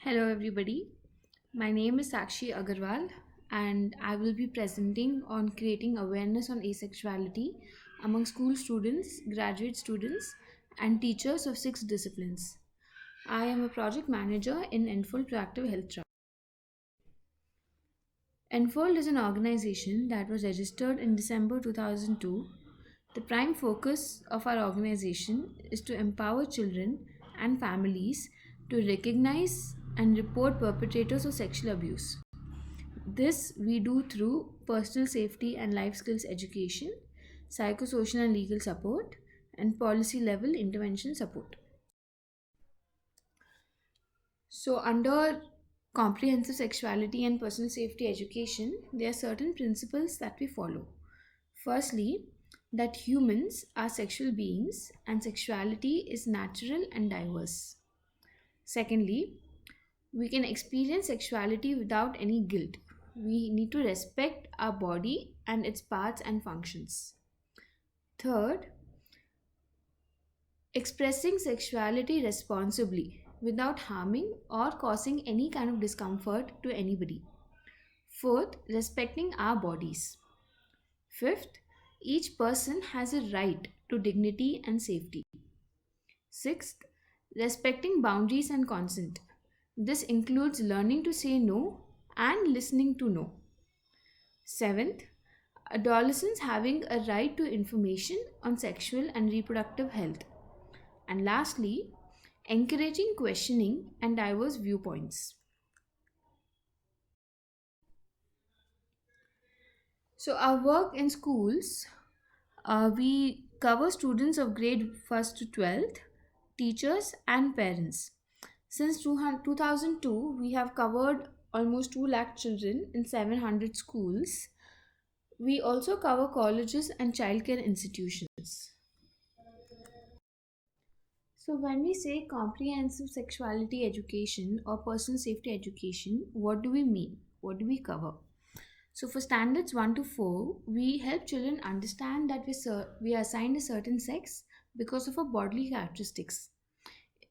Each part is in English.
Hello, everybody. My name is Sakshi Agarwal, and I will be presenting on creating awareness on asexuality among school students, graduate students, and teachers of six disciplines. I am a project manager in Enfold Proactive Health Trust. Enfold is an organization that was registered in December 2002. The prime focus of our organization is to empower children and families to recognize and report perpetrators of sexual abuse. This we do through personal safety and life skills education, psychosocial and legal support, and policy level intervention support. So, under comprehensive sexuality and personal safety education, there are certain principles that we follow. Firstly, that humans are sexual beings and sexuality is natural and diverse. Secondly, we can experience sexuality without any guilt. We need to respect our body and its parts and functions. Third, expressing sexuality responsibly without harming or causing any kind of discomfort to anybody. Fourth, respecting our bodies. Fifth, each person has a right to dignity and safety. Sixth, respecting boundaries and consent. This includes learning to say no and listening to no. Seventh, adolescents having a right to information on sexual and reproductive health. And lastly, encouraging questioning and diverse viewpoints. So, our work in schools, we cover students of grade 1st to 12th, teachers, and parents. Since 2002, we have covered almost 2 lakh children in 700 schools. We also cover colleges and childcare institutions. So, when we say comprehensive sexuality education or personal safety education, what do we mean? What do we cover? So, for standards 1 to 4, we help children understand that we are assigned a certain sex because of our bodily characteristics.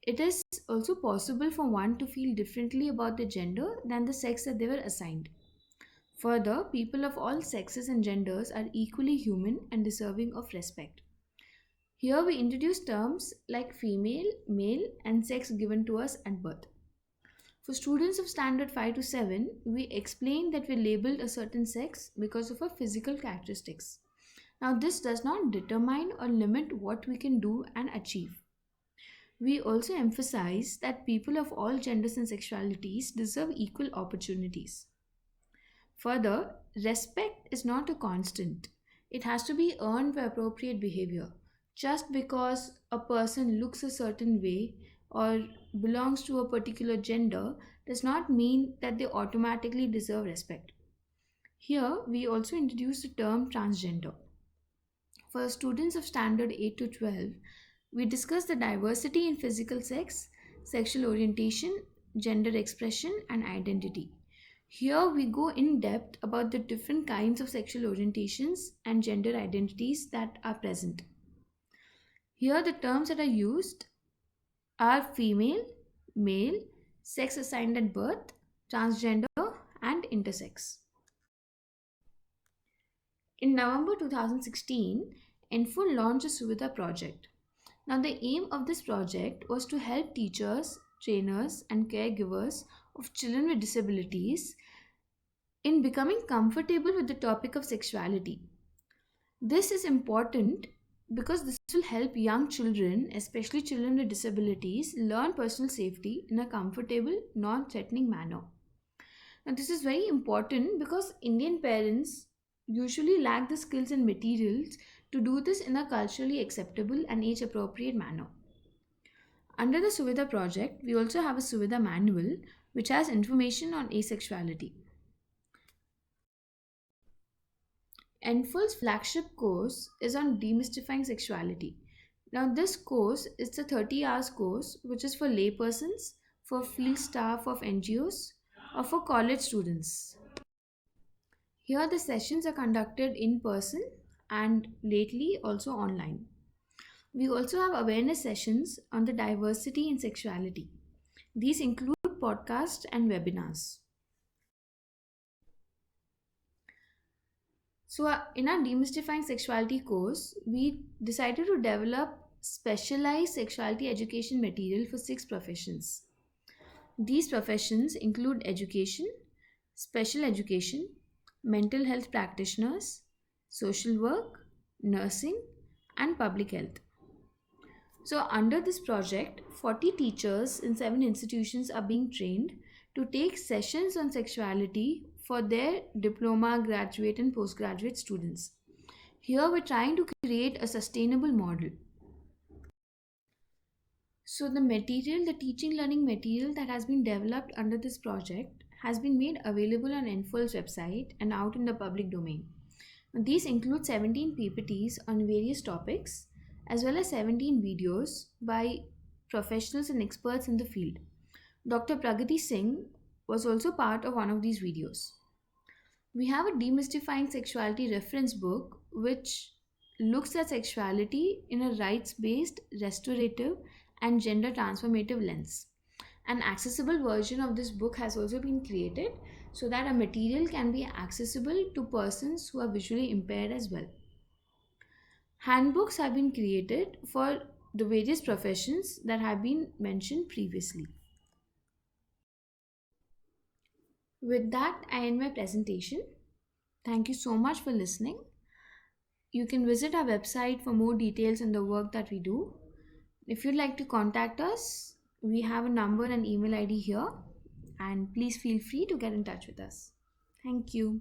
It is also possible for one to feel differently about the gender than the sex that they were assigned. Further, people of all sexes and genders are equally human and deserving of respect. Here we introduce terms like female, male, and sex given to us at birth. For students of standard 5 to 7, we explain that we labeled a certain sex because of our physical characteristics. Now, this does not determine or limit what we can do and achieve. We also emphasize that people of all genders and sexualities deserve equal opportunities. Further, respect is not a constant. It has to be earned by appropriate behavior. Just because a person looks a certain way or belongs to a particular gender does not mean that they automatically deserve respect. Here, we also introduce the term transgender. For students of standard 8 to 12, we discuss the diversity in physical sex, sexual orientation, gender expression, and identity. Here we go in depth about the different kinds of sexual orientations and gender identities that are present. Here the terms that are used are female, male, sex assigned at birth, transgender, and intersex. In November 2016, Enful launched a Suvidha project. Now, the aim of this project was to help teachers, trainers, and caregivers of children with disabilities in becoming comfortable with the topic of sexuality. This is important because this will help young children, especially children with disabilities, learn personal safety in a comfortable, non threatening manner. Now, this is very important because Indian parents usually lack the skills and materials to do this in a culturally acceptable and age appropriate manner. Under the Suvidha project, we also have a Suvidha manual which has information on asexuality. Enful's flagship course is on demystifying sexuality. Now, this course is a 30 hours course which is for laypersons, for field staff of NGOs, or for college students. Here, the sessions are conducted in person and lately also online. We also have awareness sessions on the diversity in sexuality. These include podcasts and webinars. So, in our Demystifying Sexuality course, we decided to develop specialized sexuality education material for 6 professions. These professions include education, special education, mental health practitioners, social work, nursing, and public health. So, under this project, 40 teachers in 7 institutions are being trained to take sessions on sexuality for their diploma, graduate, and postgraduate students. Here, we're trying to create a sustainable model. So, the teaching learning material that has been developed under this project has been made available on NFOL's website and out in the public domain. These include 17 PPTs on various topics as well as 17 videos by professionals and experts in the field. Dr. Pragati Singh was also part of one of these videos. We have a Demystifying Sexuality reference book which looks at sexuality in a rights based, restorative, and gender transformative lens. An accessible version of this book has also been created so that a material can be accessible to persons who are visually impaired as well. Handbooks have been created for the various professions that have been mentioned previously. With that, I end my presentation. Thank you so much for listening. You can visit our website for more details on the work that we do. If you'd like to contact us, we have a number and email ID here, and please feel free to get in touch with us. Thank you.